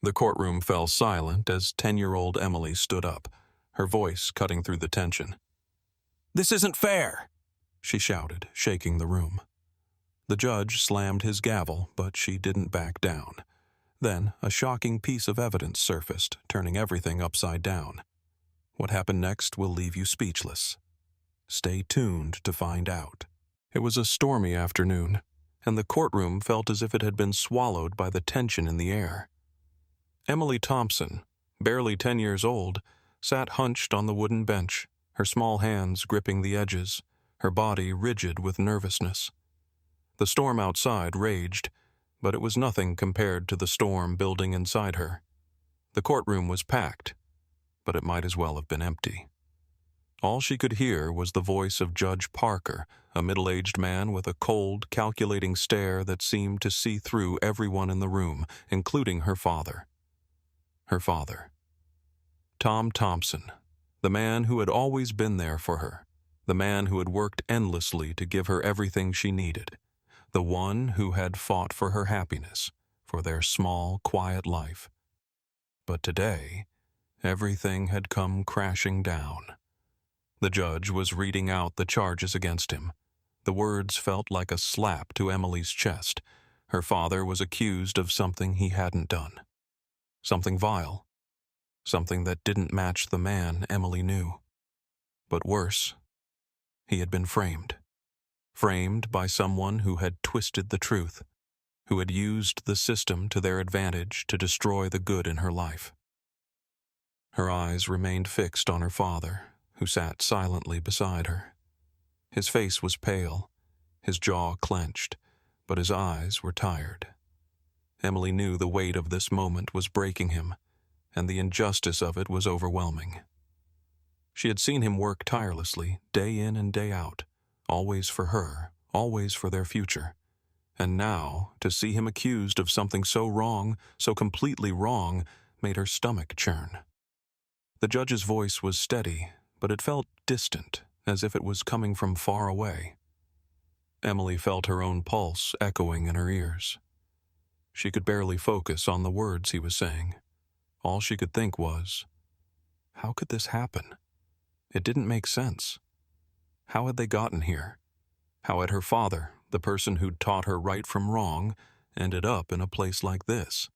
The courtroom fell silent as 10-year-old Emily stood up, her voice cutting through the tension. "This isn't fair!" she shouted, shaking the room. The judge slammed his gavel, but she didn't back down. Then, a shocking piece of evidence surfaced, turning everything upside down. What happened next will leave you speechless. Stay tuned to find out. It was a stormy afternoon, and the courtroom felt as if it had been swallowed by the tension in the air. Emily Thompson, barely 10 years old, sat hunched on the wooden bench, her small hands gripping the edges, her body rigid with nervousness. The storm outside raged, but it was nothing compared to the storm building inside her. The courtroom was packed, but it might as well have been empty. All she could hear was the voice of Judge Parker, a middle-aged man with a cold, calculating stare that seemed to see through everyone in the room, including her father. Her father. Tom Thompson, the man who had always been there for her, the man who had worked endlessly to give her everything she needed, the one who had fought for her happiness, for their small, quiet life. But today, everything had come crashing down. The judge was reading out the charges against him. The words felt like a slap to Emily's chest. Her father was accused of something he hadn't done. Something vile. Something that didn't match the man Emily knew. But worse, he had been framed. Framed by someone who had twisted the truth, who had used the system to their advantage to destroy the good in her life. Her eyes remained fixed on her father, who sat silently beside her. His face was pale, his jaw clenched, but his eyes were tired. Emily knew the weight of this moment was breaking him, and the injustice of it was overwhelming. She had seen him work tirelessly, day in and day out, always for her, always for their future. And now, to see him accused of something so wrong, so completely wrong, made her stomach churn. The judge's voice was steady, but it felt distant, as if it was coming from far away. Emily felt her own pulse echoing in her ears. She could barely focus on the words he was saying. All she could think was, how could this happen? It didn't make sense. How had they gotten here? How had her father, the person who'd taught her right from wrong, ended up in a place like this?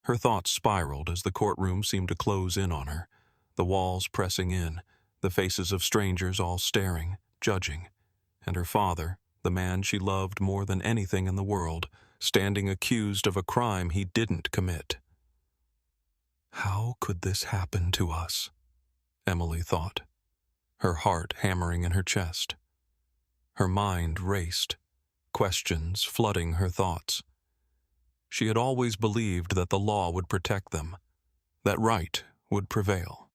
Her thoughts spiraled as the courtroom seemed to close in on her, the walls pressing in, the faces of strangers all staring, judging, and her father, the man she loved more than anything in the world, standing accused of a crime he didn't commit. How could this happen to us? Emily thought, her heart hammering in her chest. Her mind raced, questions flooding her thoughts. She had always believed that the law would protect them, that right would prevail.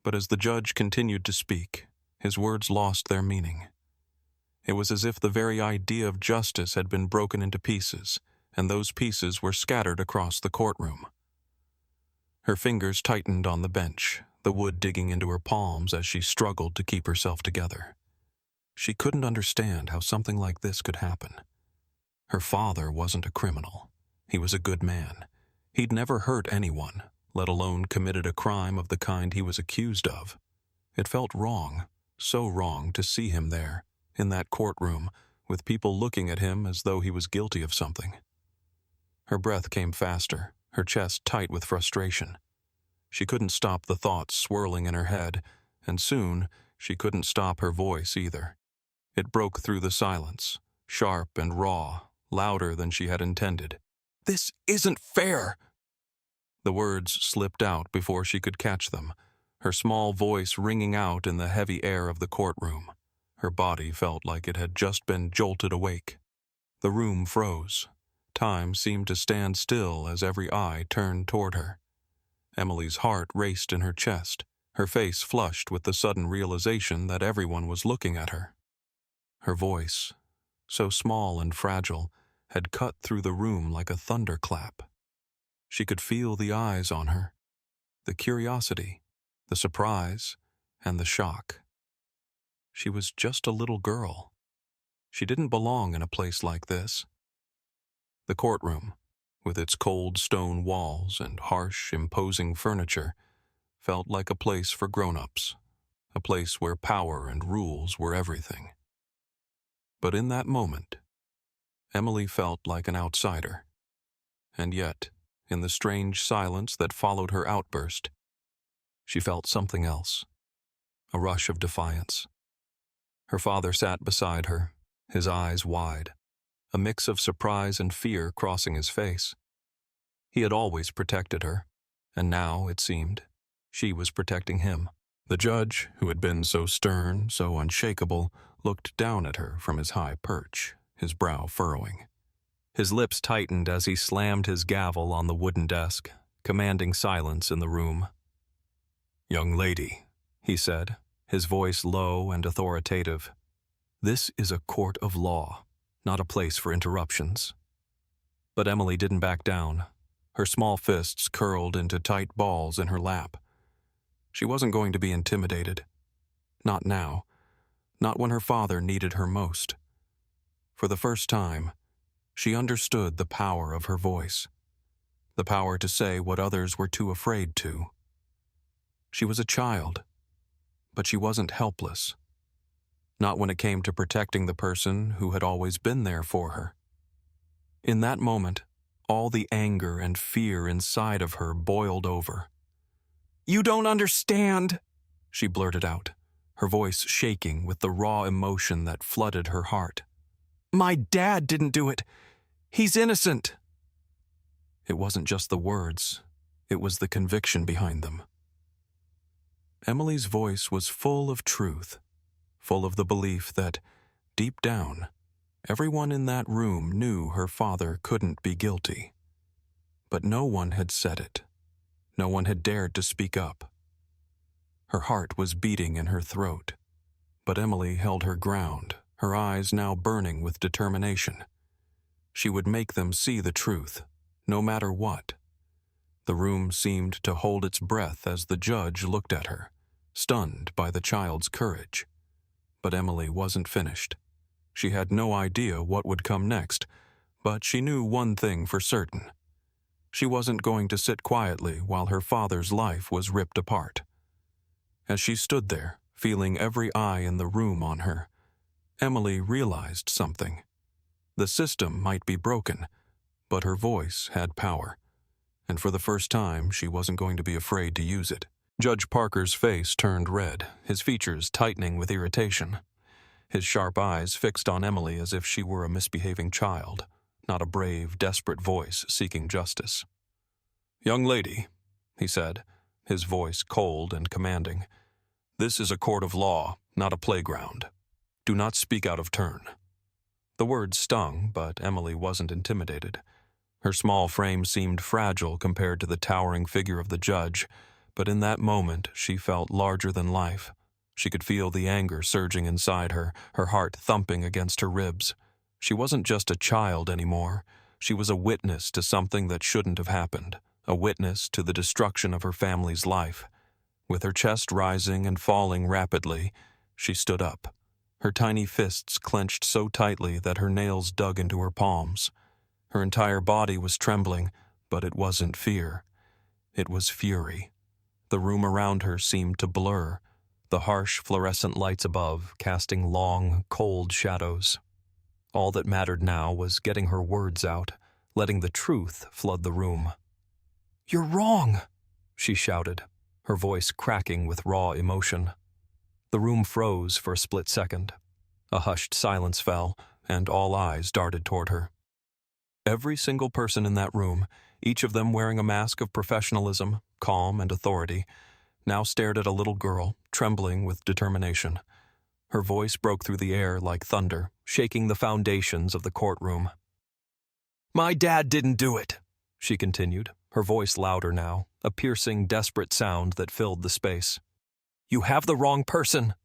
But as the judge continued to speak, his words lost their meaning. It was as if the very idea of justice had been broken into pieces, and those pieces were scattered across the courtroom. Her fingers tightened on the bench, the wood digging into her palms as she struggled to keep herself together. She couldn't understand how something like this could happen. Her father wasn't a criminal. He was a good man. He'd never hurt anyone, let alone committed a crime of the kind he was accused of. It felt wrong, so wrong to see him there, in that courtroom, with people looking at him as though he was guilty of something. Her breath came faster, her chest tight with frustration. She couldn't stop the thoughts swirling in her head, and soon she couldn't stop her voice either. It broke through the silence, sharp and raw, louder than she had intended. "This isn't fair!" The words slipped out before she could catch them, her small voice ringing out in the heavy air of the courtroom. Her body felt like it had just been jolted awake. The room froze. Time seemed to stand still as every eye turned toward her. Emily's heart raced in her chest, her face flushed with the sudden realization that everyone was looking at her. Her voice, so small and fragile, had cut through the room like a thunderclap. She could feel the eyes on her, the curiosity, the surprise, and the shock. She was just a little girl. She didn't belong in a place like this. The courtroom, with its cold stone walls and harsh, imposing furniture, felt like a place for grown-ups, a place where power and rules were everything. But in that moment, Emily felt like an outsider. And yet, in the strange silence that followed her outburst, she felt something else, a rush of defiance. Her father sat beside her, his eyes wide, a mix of surprise and fear crossing his face. He had always protected her, and now, it seemed, she was protecting him. The judge, who had been so stern, so unshakable, looked down at her from his high perch, his brow furrowing. His lips tightened as he slammed his gavel on the wooden desk, commanding silence in the room. "Young lady," he said, his voice low and authoritative, "this is a court of law, not a place for interruptions." But Emily didn't back down. Her small fists curled into tight balls in her lap. She wasn't going to be intimidated. Not now. Not when her father needed her most. For the first time, she understood the power of her voice. The power to say what others were too afraid to. She was a child, but she wasn't helpless. Not when it came to protecting the person who had always been there for her. In that moment, all the anger and fear inside of her boiled over. "You don't understand," she blurted out, her voice shaking with the raw emotion that flooded her heart. "My dad didn't do it. He's innocent." It wasn't just the words, it was the conviction behind them. Emily's voice was full of truth, full of the belief that, deep down, everyone in that room knew her father couldn't be guilty. But no one had said it. No one had dared to speak up. Her heart was beating in her throat, but Emily held her ground, her eyes now burning with determination. She would make them see the truth, no matter what. The room seemed to hold its breath as the judge looked at her, stunned by the child's courage. But Emily wasn't finished. She had no idea what would come next, but she knew one thing for certain. She wasn't going to sit quietly while her father's life was ripped apart. As she stood there, feeling every eye in the room on her, Emily realized something. The system might be broken, but her voice had power, and for the first time she wasn't going to be afraid to use it. Judge Parker's face turned red, his features tightening with irritation. His sharp eyes fixed on Emily as if she were a misbehaving child, not a brave, desperate voice seeking justice. "Young lady," he said, his voice cold and commanding, "this is a court of law, not a playground. Do not speak out of turn." The words stung, but Emily wasn't intimidated. Her small frame seemed fragile compared to the towering figure of the judge, but in that moment she felt larger than life. She could feel the anger surging inside her, her heart thumping against her ribs. She wasn't just a child anymore. She was a witness to something that shouldn't have happened, a witness to the destruction of her family's life. With her chest rising and falling rapidly, she stood up. Her tiny fists clenched so tightly that her nails dug into her palms. Her entire body was trembling, but it wasn't fear. It was fury. The room around her seemed to blur, the harsh fluorescent lights above casting long, cold shadows. All that mattered now was getting her words out, letting the truth flood the room. "You're wrong," she shouted, her voice cracking with raw emotion. The room froze for a split second. A hushed silence fell, and all eyes darted toward her. Every single person in that room, each of them wearing a mask of professionalism, calm and authority, now stared at a little girl, trembling with determination. Her voice broke through the air like thunder, shaking the foundations of the courtroom. "My dad didn't do it," she continued, her voice louder now, a piercing, desperate sound that filled the space. "You have the wrong person."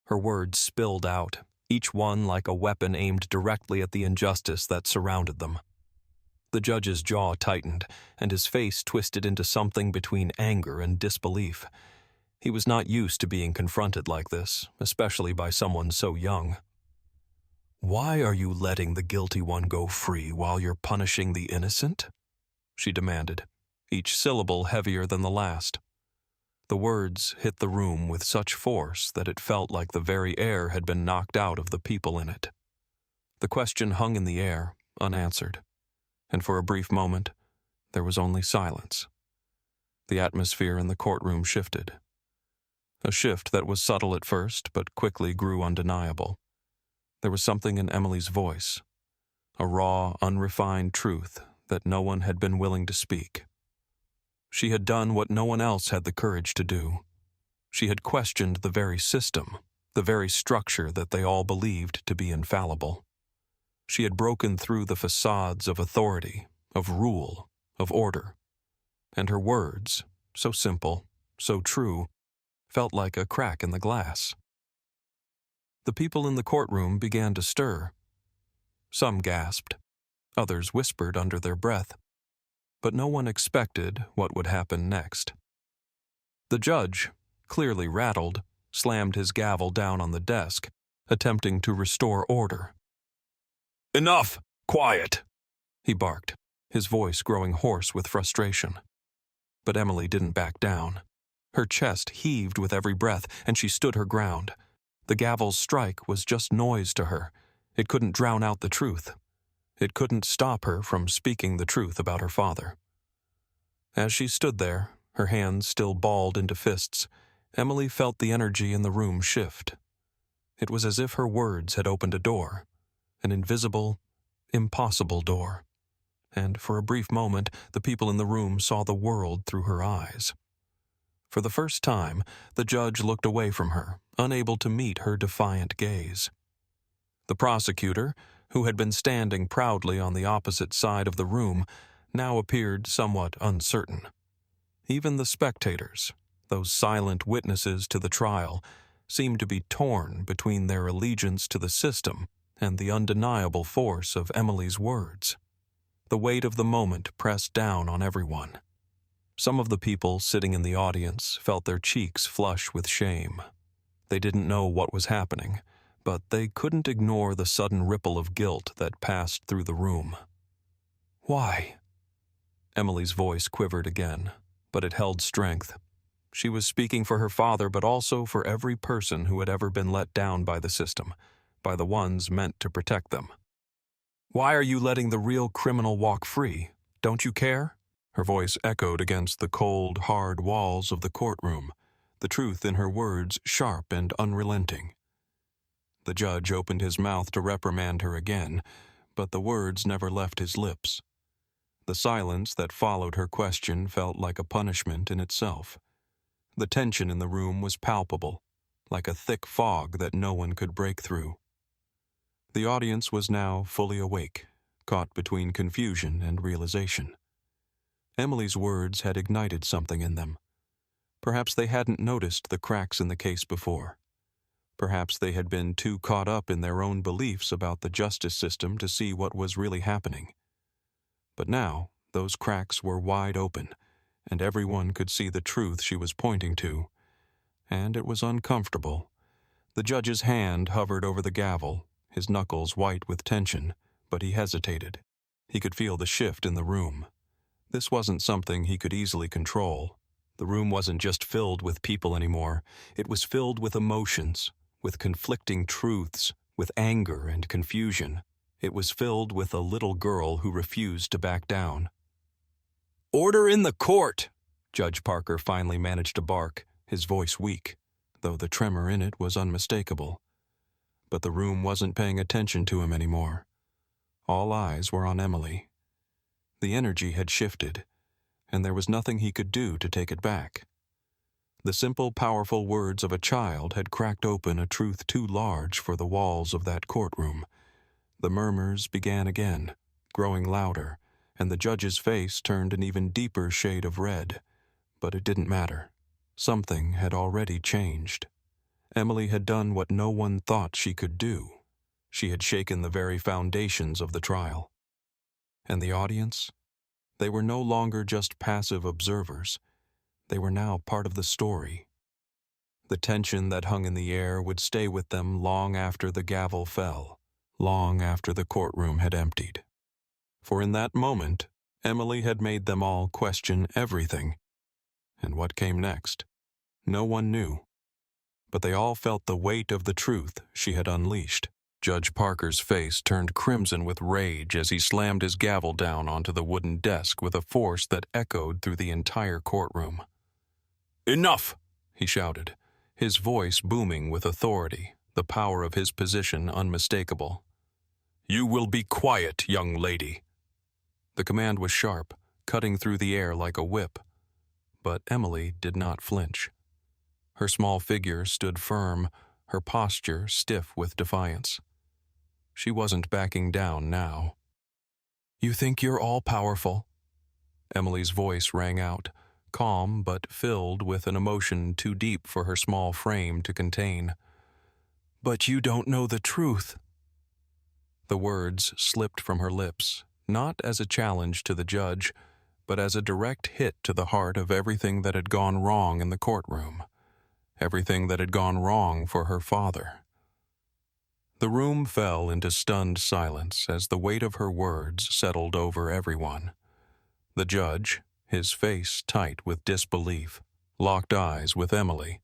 Her words spilled out, each one like a weapon aimed directly at the injustice that surrounded them. The judge's jaw tightened, and his face twisted into something between anger and disbelief. He was not used to being confronted like this, especially by someone so young. "Why are you letting the guilty one go free while you're punishing the innocent?" she demanded, each syllable heavier than the last. The words hit the room with such force that it felt like the very air had been knocked out of the people in it. The question hung in the air, unanswered, and for a brief moment, there was only silence. The atmosphere in the courtroom shifted. A shift that was subtle at first, but quickly grew undeniable. There was something in Emily's voice, a raw, unrefined truth that no one had been willing to speak. She had done what no one else had the courage to do. She had questioned the very system, the very structure that they all believed to be infallible. She had broken through the facades of authority, of rule, of order. And her words, so simple, so true, felt like a crack in the glass. The people in the courtroom began to stir. Some gasped, others whispered under their breath, but no one expected what would happen next. The judge, clearly rattled, slammed his gavel down on the desk, attempting to restore order. "Enough! Quiet!" he barked, his voice growing hoarse with frustration. But Emily didn't back down. Her chest heaved with every breath, and she stood her ground. The gavel's strike was just noise to her. It couldn't drown out the truth. It couldn't stop her from speaking the truth about her father. As she stood there, her hands still balled into fists, Emily felt the energy in the room shift. It was as if her words had opened a door, an invisible, impossible door. And for a brief moment, the people in the room saw the world through her eyes. For the first time, the judge looked away from her, unable to meet her defiant gaze. The prosecutor, who had been standing proudly on the opposite side of the room, now appeared somewhat uncertain. Even the spectators, those silent witnesses to the trial, seemed to be torn between their allegiance to the system and the undeniable force of Emily's words. The weight of the moment pressed down on everyone. Some of the people sitting in the audience felt their cheeks flush with shame. They didn't know what was happening, but they couldn't ignore the sudden ripple of guilt that passed through the room. "Why?" Emily's voice quivered again, but it held strength. She was speaking for her father, but also for every person who had ever been let down by the system, by the ones meant to protect them. "Why are you letting the real criminal walk free? Don't you care?" Her voice echoed against the cold, hard walls of the courtroom, the truth in her words sharp and unrelenting. The judge opened his mouth to reprimand her again, but the words never left his lips. The silence that followed her question felt like a punishment in itself. The tension in the room was palpable, like a thick fog that no one could break through. The audience was now fully awake, caught between confusion and realization. Emily's words had ignited something in them. Perhaps they hadn't noticed the cracks in the case before. Perhaps they had been too caught up in their own beliefs about the justice system to see what was really happening. But now, those cracks were wide open, and everyone could see the truth she was pointing to. And it was uncomfortable. The judge's hand hovered over the gavel, his knuckles white with tension, but he hesitated. He could feel the shift in the room. This wasn't something he could easily control. The room wasn't just filled with people anymore. It was filled with emotions, with conflicting truths, with anger and confusion. It was filled with a little girl who refused to back down. "Order in the court!" Judge Parker finally managed to bark, his voice weak, though the tremor in it was unmistakable. But the room wasn't paying attention to him anymore. All eyes were on Emily. The energy had shifted, and there was nothing he could do to take it back. The simple, powerful words of a child had cracked open a truth too large for the walls of that courtroom. The murmurs began again, growing louder, and the judge's face turned an even deeper shade of red. But it didn't matter. Something had already changed. Emily had done what no one thought she could do. She had shaken the very foundations of the trial. And the audience? They were no longer just passive observers. They were now part of the story. The tension that hung in the air would stay with them long after the gavel fell, long after the courtroom had emptied. For in that moment, Emily had made them all question everything. And what came next? No one knew. But they all felt the weight of the truth she had unleashed. Judge Parker's face turned crimson with rage as he slammed his gavel down onto the wooden desk with a force that echoed through the entire courtroom. "Enough!" he shouted, his voice booming with authority, the power of his position unmistakable. "You will be quiet, young lady." The command was sharp, cutting through the air like a whip. But Emily did not flinch. Her small figure stood firm, her posture stiff with defiance. She wasn't backing down now. "You think you're all-powerful?" Emily's voice rang out, calm but filled with an emotion too deep for her small frame to contain. "But you don't know the truth." The words slipped from her lips, not as a challenge to the judge, but as a direct hit to the heart of everything that had gone wrong in the courtroom, everything that had gone wrong for her father. The room fell into stunned silence as the weight of her words settled over everyone. The judge, his face tight with disbelief, locked eyes with Emily,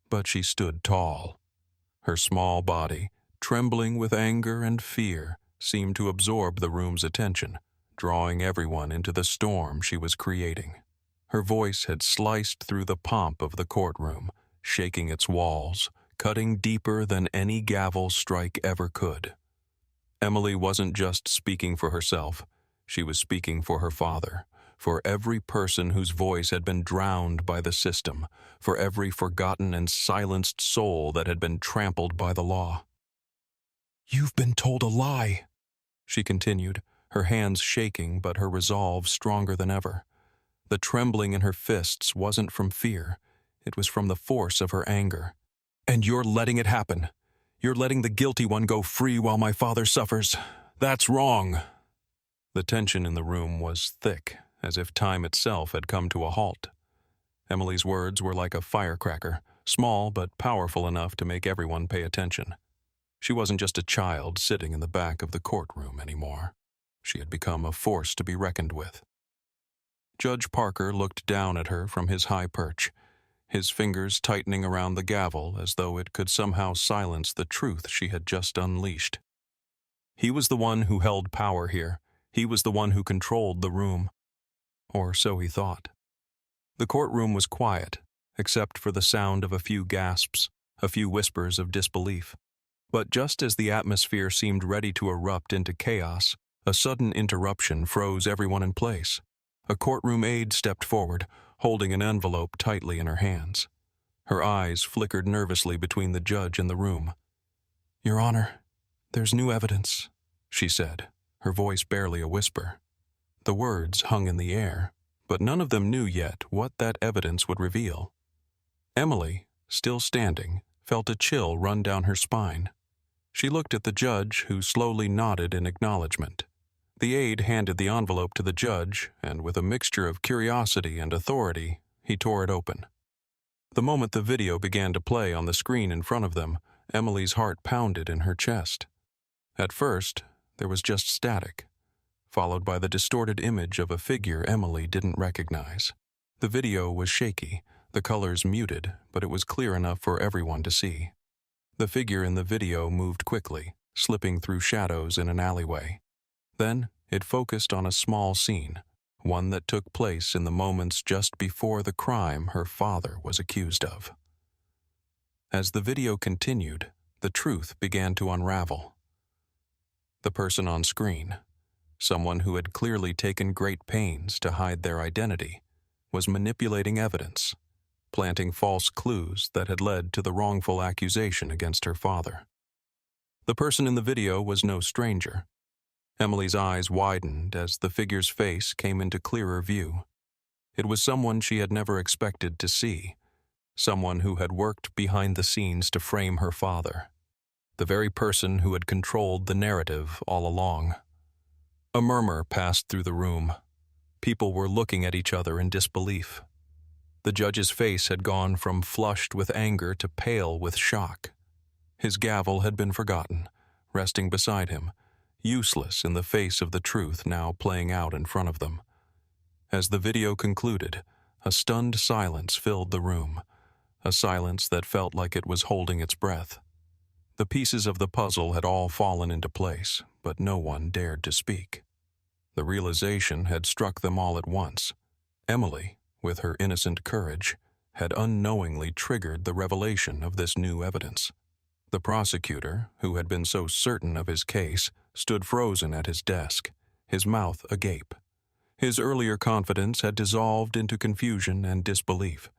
but she stood tall. Her small body, trembling with anger and fear, seemed to absorb the room's attention, drawing everyone into the storm she was creating. Her voice had sliced through the pomp of the courtroom, shaking its walls, cutting deeper than any gavel strike ever could. Emily wasn't just speaking for herself, she was speaking for her father, for every person whose voice had been drowned by the system, for every forgotten and silenced soul that had been trampled by the law. "You've been told a lie," she continued, her hands shaking but her resolve stronger than ever. The trembling in her fists wasn't from fear, it was from the force of her anger. "And you're letting it happen. You're letting the guilty one go free while my father suffers. That's wrong." The tension in the room was thick, as if time itself had come to a halt. Emily's words were like a firecracker, small but powerful enough to make everyone pay attention. She wasn't just a child sitting in the back of the courtroom anymore. She had become a force to be reckoned with. Judge Parker looked down at her from his high perch, his fingers tightening around the gavel as though it could somehow silence the truth she had just unleashed. He was the one who held power here. He was the one who controlled the room. Or so he thought. The courtroom was quiet, except for the sound of a few gasps, a few whispers of disbelief. But just as the atmosphere seemed ready to erupt into chaos, a sudden interruption froze everyone in place. A courtroom aide stepped forward, holding an envelope tightly in her hands. Her eyes flickered nervously between the judge and the room. "Your Honor, there's new evidence," she said, her voice barely a whisper. The words hung in the air, but none of them knew yet what that evidence would reveal. Emily, still standing, felt a chill run down her spine. She looked at the judge, who slowly nodded in acknowledgement. The aide handed the envelope to the judge, and with a mixture of curiosity and authority, he tore it open. The moment the video began to play on the screen in front of them, Emily's heart pounded in her chest. At first, there was just static, followed by the distorted image of a figure Emily didn't recognize. The video was shaky, the colors muted, but it was clear enough for everyone to see. The figure in the video moved quickly, slipping through shadows in an alleyway. Then it focused on a small scene, one that took place in the moments just before the crime her father was accused of. As the video continued, the truth began to unravel. The person on screen, someone who had clearly taken great pains to hide their identity, was manipulating evidence, planting false clues that had led to the wrongful accusation against her father. The person in the video was no stranger. Emily's eyes widened as the figure's face came into clearer view. It was someone she had never expected to see, someone who had worked behind the scenes to frame her father, the very person who had controlled the narrative all along. A murmur passed through the room. People were looking at each other in disbelief. The judge's face had gone from flushed with anger to pale with shock. His gavel had been forgotten, resting beside him, useless in the face of the truth now playing out in front of them. As the video concluded, a stunned silence filled the room, a silence that felt like it was holding its breath. The pieces of the puzzle had all fallen into place, but no one dared to speak. The realization had struck them all at once. Emily, with her innocent courage, had unknowingly triggered the revelation of this new evidence. The prosecutor, who had been so certain of his case, stood frozen at his desk, his mouth agape. His earlier confidence had dissolved into confusion and disbelief.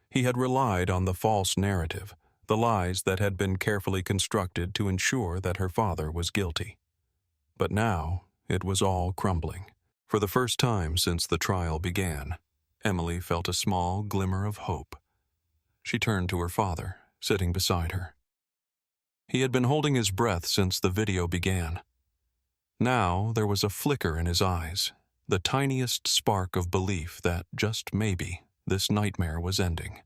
He had relied on the false narrative, the lies that had been carefully constructed to ensure that her father was guilty. But now, it was all crumbling. For the first time since the trial began, Emily felt a small glimmer of hope. She turned to her father, sitting beside her. He had been holding his breath since the video began. Now there was a flicker in his eyes, the tiniest spark of belief that, just maybe, this nightmare was ending.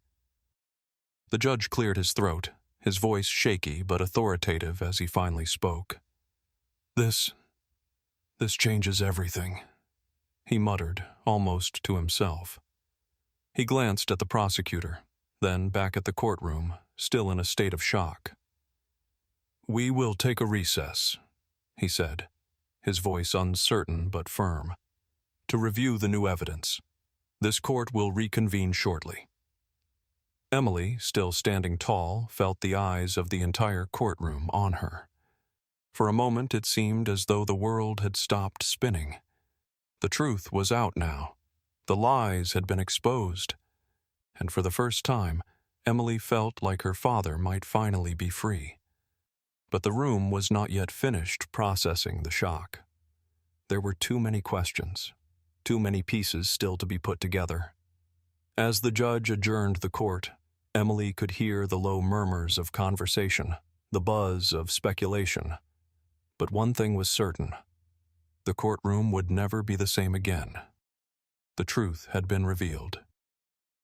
The judge cleared his throat, his voice shaky but authoritative as he finally spoke. This changes everything," he muttered, almost to himself. He glanced at the prosecutor, then back at the courtroom, still in a state of shock. "We will take a recess," he said, his voice uncertain but firm, "to review the new evidence. This court will reconvene shortly." Emily, still standing tall, felt the eyes of the entire courtroom on her. For a moment it seemed as though the world had stopped spinning. The truth was out now. The lies had been exposed. And for the first time, Emily felt like her father might finally be free. But the room was not yet finished processing the shock. There were too many questions, too many pieces still to be put together. As the judge adjourned the court, Emily could hear the low murmurs of conversation, the buzz of speculation. But one thing was certain. The courtroom would never be the same again. The truth had been revealed,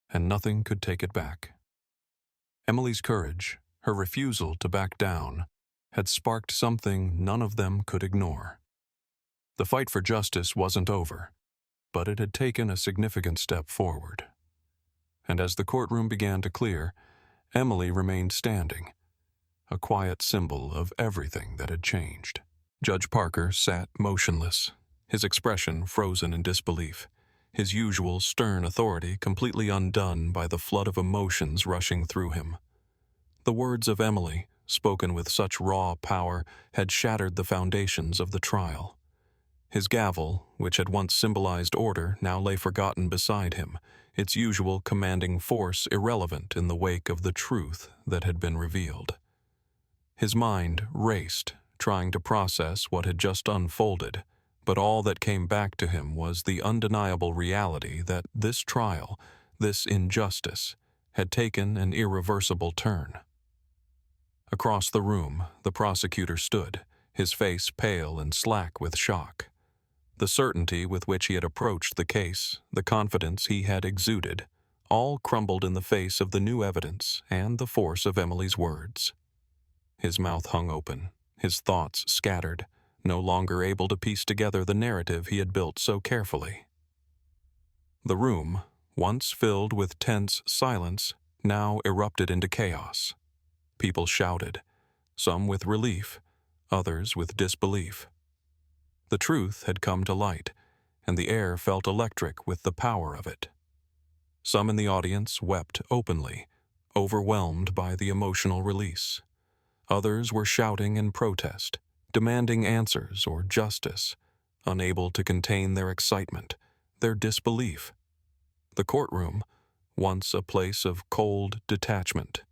and nothing could take it back. Emily's courage, her refusal to back down, had sparked something none of them could ignore. The fight for justice wasn't over, but it had taken a significant step forward. And as the courtroom began to clear, Emily remained standing, a quiet symbol of everything that had changed. Judge Parker sat motionless, his expression frozen in disbelief, his usual stern authority completely undone by the flood of emotions rushing through him. The words of Emily, spoken with such raw power, had shattered the foundations of the trial. His gavel, which had once symbolized order, now lay forgotten beside him, its usual commanding force irrelevant in the wake of the truth that had been revealed. His mind raced, trying to process what had just unfolded, but all that came back to him was the undeniable reality that this trial, this injustice, had taken an irreversible turn. Across the room, the prosecutor stood, his face pale and slack with shock. The certainty with which he had approached the case, the confidence he had exuded, all crumbled in the face of the new evidence and the force of Emily's words. His mouth hung open, his thoughts scattered, no longer able to piece together the narrative he had built so carefully. The room, once filled with tense silence, now erupted into chaos. People shouted, some with relief, others with disbelief. The truth had come to light, and the air felt electric with the power of it. Some in the audience wept openly, overwhelmed by the emotional release. Others were shouting in protest, demanding answers or justice, unable to contain their excitement, their disbelief. The courtroom, once a place of cold detachment,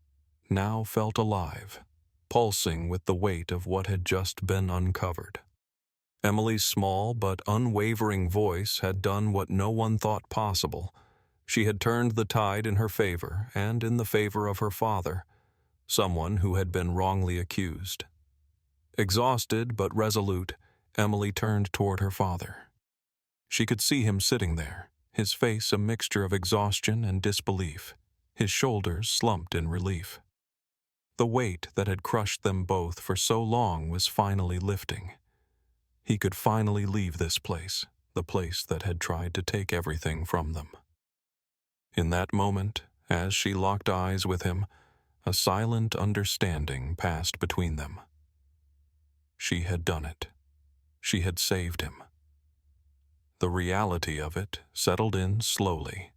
now felt alive, pulsing with the weight of what had just been uncovered. Emily's small but unwavering voice had done what no one thought possible. She had turned the tide in her favor and in the favor of her father, someone who had been wrongly accused. Exhausted but resolute, Emily turned toward her father. She could see him sitting there, his face a mixture of exhaustion and disbelief, his shoulders slumped in relief. The weight that had crushed them both for so long was finally lifting. He could finally leave this place, the place that had tried to take everything from them. In that moment, as she locked eyes with him, a silent understanding passed between them. She had done it. She had saved him. The reality of it settled in slowly.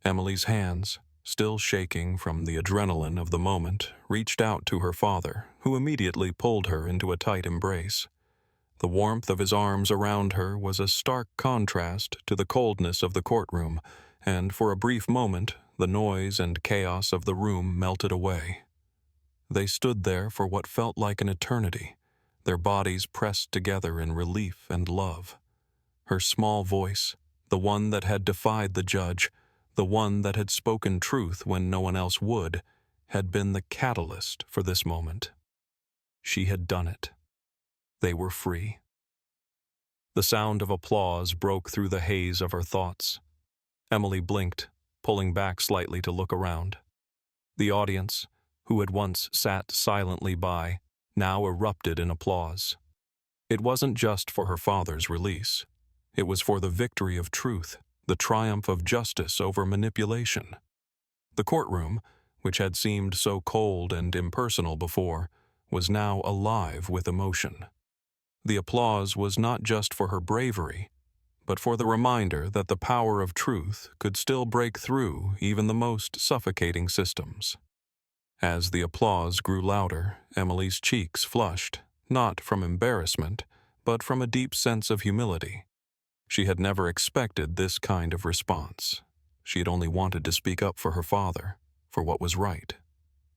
Emily's hands, still shaking from the adrenaline of the moment, reached out to her father, who immediately pulled her into a tight embrace. The warmth of his arms around her was a stark contrast to the coldness of the courtroom, and for a brief moment, the noise and chaos of the room melted away. They stood there for what felt like an eternity, their bodies pressed together in relief and love. Her small voice, the one that had defied the judge, the one that had spoken truth when no one else would, had been the catalyst for this moment. She had done it. They were free. The sound of applause broke through the haze of her thoughts. Emily blinked, pulling back slightly to look around. The audience, who had once sat silently by, now erupted in applause. It wasn't just for her father's release. It was for the victory of truth, the triumph of justice over manipulation. The courtroom, which had seemed so cold and impersonal before, was now alive with emotion. The applause was not just for her bravery, but for the reminder that the power of truth could still break through even the most suffocating systems. As the applause grew louder, Emily's cheeks flushed, not from embarrassment, but from a deep sense of humility. She had never expected this kind of response. She had only wanted to speak up for her father, for what was right.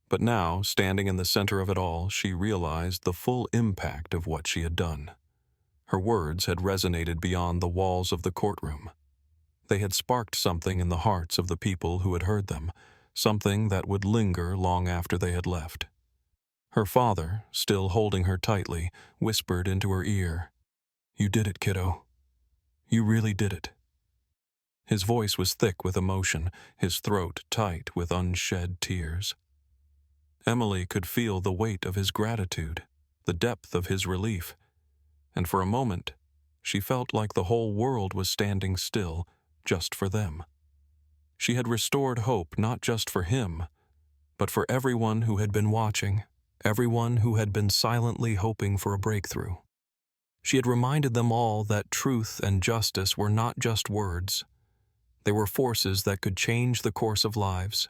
But now, standing in the center of it all, she realized the full impact of what she had done. Her words had resonated beyond the walls of the courtroom. They had sparked something in the hearts of the people who had heard them, something that would linger long after they had left. Her father, still holding her tightly, whispered into her ear, "You did it, kiddo. You really did it." His voice was thick with emotion, his throat tight with unshed tears. Emily could feel the weight of his gratitude, the depth of his relief, and for a moment, she felt like the whole world was standing still just for them. She had restored hope not just for him, but for everyone who had been watching, everyone who had been silently hoping for a breakthrough. She had reminded them all that truth and justice were not just words. They were forces that could change the course of lives,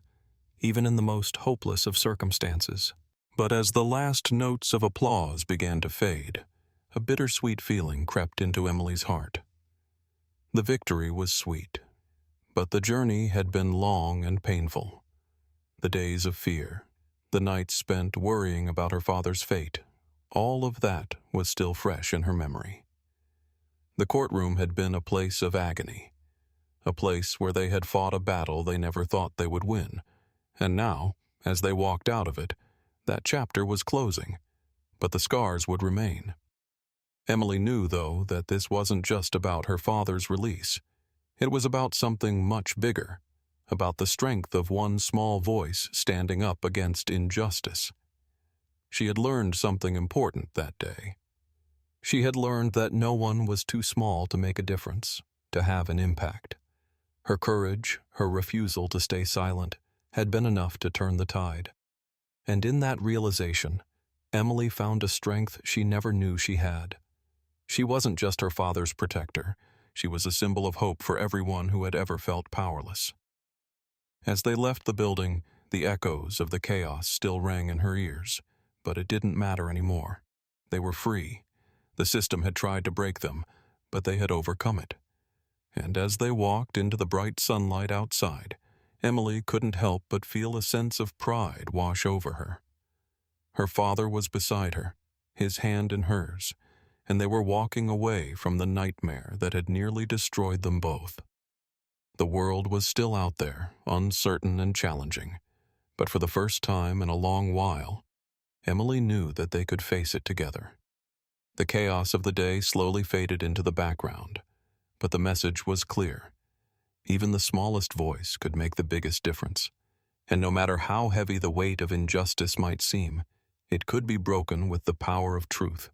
even in the most hopeless of circumstances. But as the last notes of applause began to fade, a bittersweet feeling crept into Emily's heart. The victory was sweet, but the journey had been long and painful. The days of fear, the nights spent worrying about her father's fate, all of that was still fresh in her memory. The courtroom had been a place of agony, a place where they had fought a battle they never thought they would win, and now, as they walked out of it, that chapter was closing, but the scars would remain. Emily knew, though, that this wasn't just about her father's release. It was about something much bigger, about the strength of one small voice standing up against injustice. She had learned something important that day. She had learned that no one was too small to make a difference, to have an impact. Her courage, her refusal to stay silent, had been enough to turn the tide. And in that realization, Emily found a strength she never knew she had. She wasn't just her father's protector. She was a symbol of hope for everyone who had ever felt powerless. As they left the building, the echoes of the chaos still rang in her ears, but it didn't matter anymore. They were free. The system had tried to break them, but they had overcome it. And as they walked into the bright sunlight outside, Emily couldn't help but feel a sense of pride wash over her. Her father was beside her, his hand in hers, and they were walking away from the nightmare that had nearly destroyed them both. The world was still out there, uncertain and challenging, but for the first time in a long while, Emily knew that they could face it together. The chaos of the day slowly faded into the background, but the message was clear. Even the smallest voice could make the biggest difference. and no matter how heavy the weight of injustice might seem, it could be broken with the power of truth.